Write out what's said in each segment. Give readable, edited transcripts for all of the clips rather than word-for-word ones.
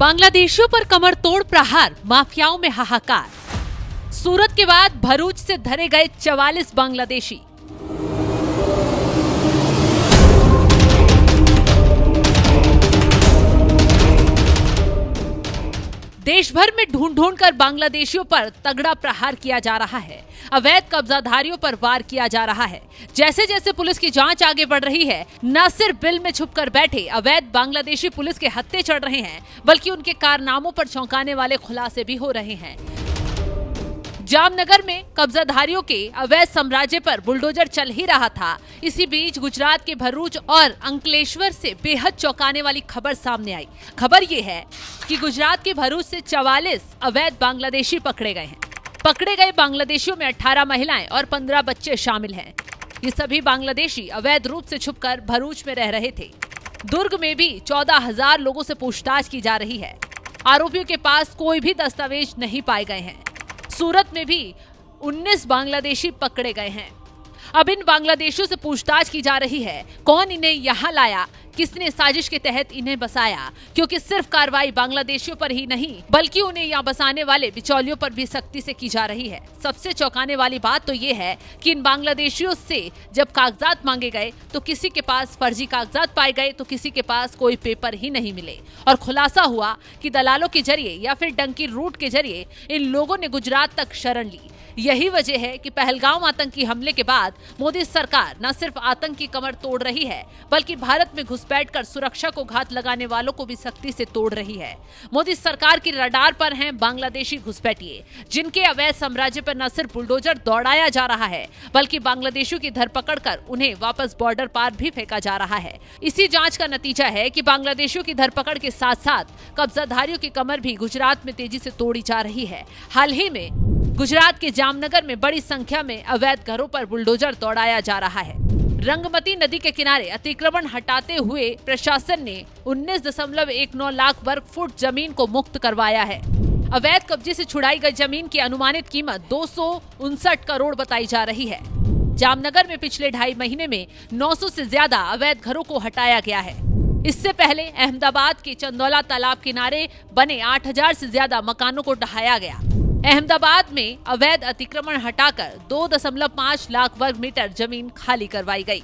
बांग्लादेशियों पर कमर तोड़ प्रहार, माफियाओं में हाहाकार। सूरत के बाद भरूच से धरे गए 44 बांग्लादेशी। देश भर में ढूंढ कर बांग्लादेशियों पर तगड़ा प्रहार किया जा रहा है। अवैध कब्जाधारियों पर वार किया जा रहा है। जैसे जैसे पुलिस की जांच आगे बढ़ रही है, न सिर्फ बिल में छुपकर बैठे अवैध बांग्लादेशी पुलिस के हत्थे चढ़ रहे हैं, बल्कि उनके कारनामों पर चौंकाने वाले खुलासे भी हो रहे हैं। जामनगर में कब्जाधारियों के अवैध साम्राज्य पर बुलडोजर चल ही रहा था। इसी बीच गुजरात के भरूच और अंकलेश्वर से बेहद चौंकाने वाली खबर सामने आई। खबर ये है कि गुजरात के भरूच से 44 अवैध बांग्लादेशी पकड़े गए हैं। पकड़े गए बांग्लादेशियों में 18 महिलाएं और 15 बच्चे शामिल हैं। ये सभी बांग्लादेशी अवैध रूप से छुपकर भरूच में रह रहे थे। दुर्ग में भी 14,000 लोगों से पूछताछ की जा रही है। आरोपियों के पास कोई भी दस्तावेज नहीं पाए गए हैं। सूरत में भी 19 बांग्लादेशी पकड़े गए हैं। अब इन बांग्लादेशियों से पूछताछ की जा रही है, कौन इन्हें यहाँ लाया, किसने साजिश के तहत इन्हें बसाया, क्योंकि सिर्फ कार्रवाई बांग्लादेशियों पर ही नहीं बल्कि उन्हें यहाँ बसाने वाले बिचौलियों पर भी सख्ती से की जा रही है। सबसे चौंकाने वाली बात तो ये है कि इन बांग्लादेशियों से जब कागजात मांगे गए तो किसी के पास फर्जी कागजात पाए गए तो किसी के पास कोई पेपर ही नहीं मिले, और खुलासा हुआ कि दलालों के जरिए या फिर डंकी रूट के जरिए इन लोगों ने गुजरात तक शरण ली। यही वजह है कि पहलगाम आतंकी हमले के बाद मोदी सरकार न सिर्फ आतंक की कमर तोड़ रही है, बल्कि भारत में घुसपैठ कर सुरक्षा को घात लगाने वालों को भी सख्ती से तोड़ रही है। मोदी सरकार की रडार पर हैं बांग्लादेशी घुसपैठिए, जिनके अवैध साम्राज्य पर न सिर्फ बुलडोजर दौड़ाया जा रहा है, बल्कि बांग्लादेशियों की धरपकड़ कर उन्हें वापस बॉर्डर पार भी फेंका जा रहा है। इसी जांच का नतीजा है कि बांग्लादेशियों की धरपकड़ के साथ साथ कब्जाधारियों की कमर भी गुजरात में तेजी से तोड़ी जा रही है। हाल ही में गुजरात के जामनगर में बड़ी संख्या में अवैध घरों पर बुलडोजर दौड़ाया जा रहा है। रंगमती नदी के किनारे अतिक्रमण हटाते हुए प्रशासन ने 19.19 लाख वर्ग फुट जमीन को मुक्त करवाया है। अवैध कब्जे से छुड़ाई गई जमीन की अनुमानित कीमत 259 करोड़ बताई जा रही है। जामनगर में पिछले 2.5 महीने में 900 से ज्यादा अवैध घरों को हटाया गया है। इससे पहले अहमदाबाद के चंदौला तालाब किनारे बने 8,000 से ज्यादा मकानों को ढहाया गया। अहमदाबाद में अवैध अतिक्रमण हटाकर 2.5 लाख वर्ग मीटर जमीन खाली करवाई गई।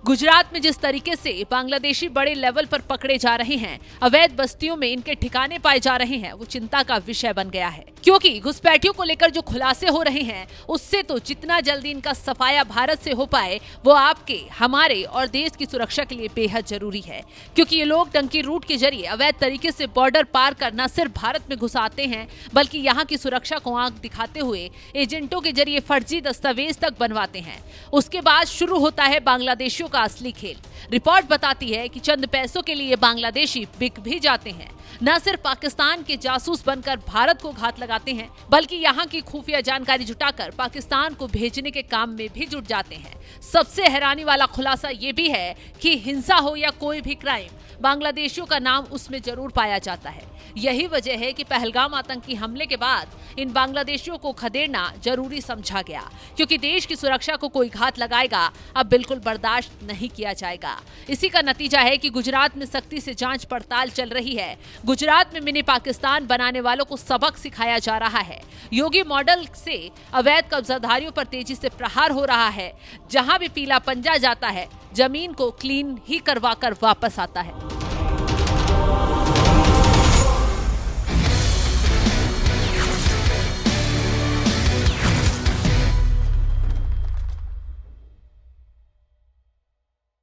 गुजरात में जिस तरीके से बांग्लादेशी बड़े लेवल पर पकड़े जा रहे हैं, अवैध बस्तियों में इनके ठिकाने पाए जा रहे हैं, वो चिंता का विषय बन गया है। क्योंकि घुसपैठियों को लेकर जो खुलासे हो रहे हैं, उससे तो जितना जल्दी इनका सफाया भारत से हो पाए वो आपके, हमारे और देश की सुरक्षा के लिए बेहद जरूरी है। क्योंकि ये लोग डंकी रूट के जरिए अवैध तरीके से बॉर्डर पार कर न सिर्फ भारत में घुस आते हैं, बल्कि यहाँ की सुरक्षा को आंख दिखाते हुए एजेंटों के जरिए फर्जी दस्तावेज तक बनवाते हैं। उसके बाद शुरू होता है बांग्लादेशियों का असली खेल। रिपोर्ट बताती है कि चंद पैसों के लिए बांग्लादेशी बिक भी जाते हैं। न सिर्फ पाकिस्तान के जासूस बनकर भारत को घात लगाते हैं, बल्कि यहाँ की खुफिया जानकारी जुटाकर पाकिस्तान को भेजने के काम में भी जुट जाते हैं। सबसे हैरानी वाला खुलासा ये भी है कि हिंसा हो या कोई भी क्राइम, बांग्लादेशियों का नाम उसमें जरूर पाया जाता है। यही वजह है कि पहलगाम आतंकी हमले के बाद इन बांग्लादेशियों को खदेड़ना जरूरी समझा गया, क्योंकि देश की सुरक्षा को कोई घात लगाएगा अब बिल्कुल बर्दाश्त नहीं किया जाएगा। इसी का नतीजा है कि गुजरात में सख्ती से जांच पड़ताल चल रही है। गुजरात में मिनी पाकिस्तान बनाने वालों को सबक सिखाया जा रहा है। योगी मॉडल से अवैध कब्जाधारियों पर तेजी से प्रहार हो रहा है। जहां भी पीला पंजा जाता है, जमीन को क्लीन ही करवा कर वापस आता है।